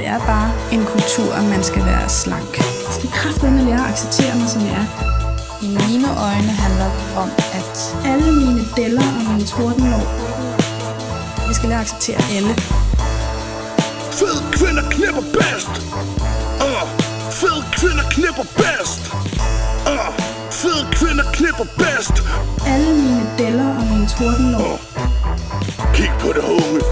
Det er bare en kultur, at man skal være slank. Jeg skal kraftedeme lære at acceptere mig, som jeg er. I mine øjne handler det om, at alle mine deller og mine tordenlov. Vi skal lære at acceptere alle. Fede kvinder knipper bedst. Fede kvinder knipper bedst. Fede kvinder knipper bedst. Alle mine deller og mine tordenlov. Kig på det, homie.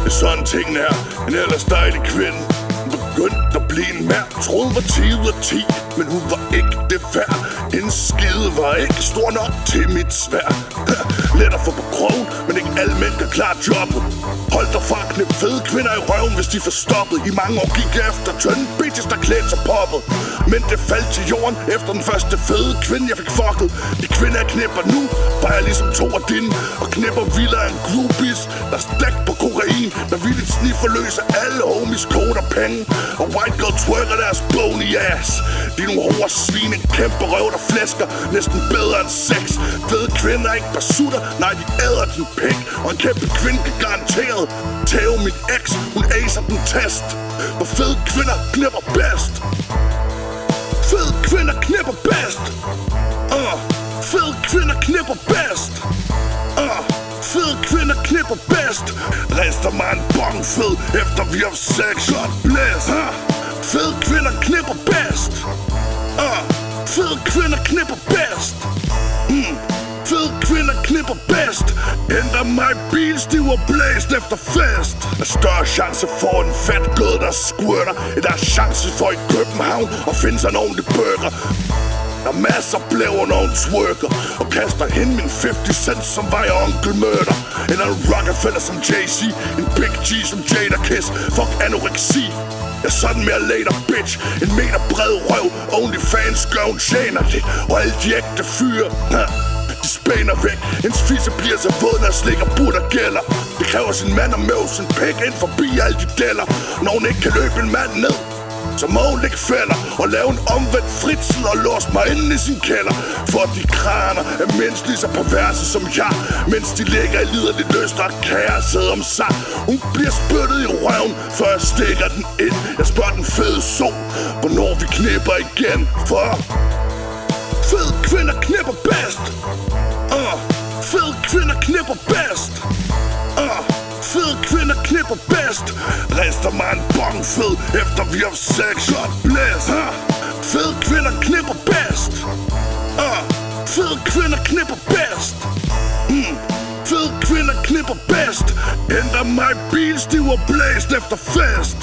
Det er sådan tingene er. En ellers dejlig kvinde. Hun begyndte at blive en mand. Troede var 10 ud af 10, men hun var ikke det værd. Hendes skide var ikke stor nok til mit svær. Let at få på krogen, men ikke alle mænd kan klare jobbet. Hold dig fra at knippe fede kvinder i røven, hvis de får stoppet. I mange år gik jeg efter tynde bitches, der klædte sig poppet. Men det faldt til jorden efter den første fede kvinde, jeg fik fucket. De kvinder jeg knipper nu, bare jeg ligesom to af dine. Og knipper vildere end groupies, der er stækt på kokain. Der vildt sniffer løs af alle homies kode og penge. Og white girl twerker deres bony ass. De er nogle hårde svin, en kæmpe røv, der flæsker næsten bedre end sex. Fede kvinder er ikke bare sutter, nej de æder din pik. Og en kæmpe kvinde kan garanteret tæve min ex, hun acer den test. Hvor fede kvinder knipper bedst. Fede kvinder knipper bedst. Fede kvinder knipper bedst. Fede kvinder knipper bedst. Rester mig en bong fed, efter vi har sex. God bless. Fede kvinder knipper bedst. Fede kvinder knipper bedst. Fede kvinder knipper bedst. Henter mig bilstiv og blæst efter fest. Der er større chance for en fat gød, der squirter, end der er chance for i København at finde sig en ordentlig burger. Der er masser blæver, når hun twerker, og kaster hende min 50 cent, som var jeg onkel murder. Eller en Rockefeller som Jay-Z, en Big G som Jada Kiss. Fuck anoreksi. Jeg er sådan mere later, bitch. En meter bred røv, OnlyFans gør hun tjener lidt. Og alle de ægte fyre, de spænder væk. Hendes fisse bliver så våd, når jeg slikker burt og gælder. Det kræver sin mand at møve sin pæk ind forbi alle de deller. Når hun ikke kan løbe en mand ned, så må hun lægge fælder og lave en omvendt fritsel og låse mig inde i sin kælder. For de kraner er mindst lige så perverse som jeg, mens de ligger i liderligt lyst og kaoset om sig. Hun bliver spyttet i røven, før jeg stikker den ind. Jeg spørger den fede sol, hvornår vi knipper igen. For fede kvinder knipper bedst. Fede kvinder knipper bedst. Fede kvinder knipper bedst. Rester mig en bong fed, efter vi har sex. God bless. Fede kvinder knipper bedst. Fede kvinder knipper bedst. Fede kvinder knipper bedst. Henter mig bilstiv og blæst efter fest.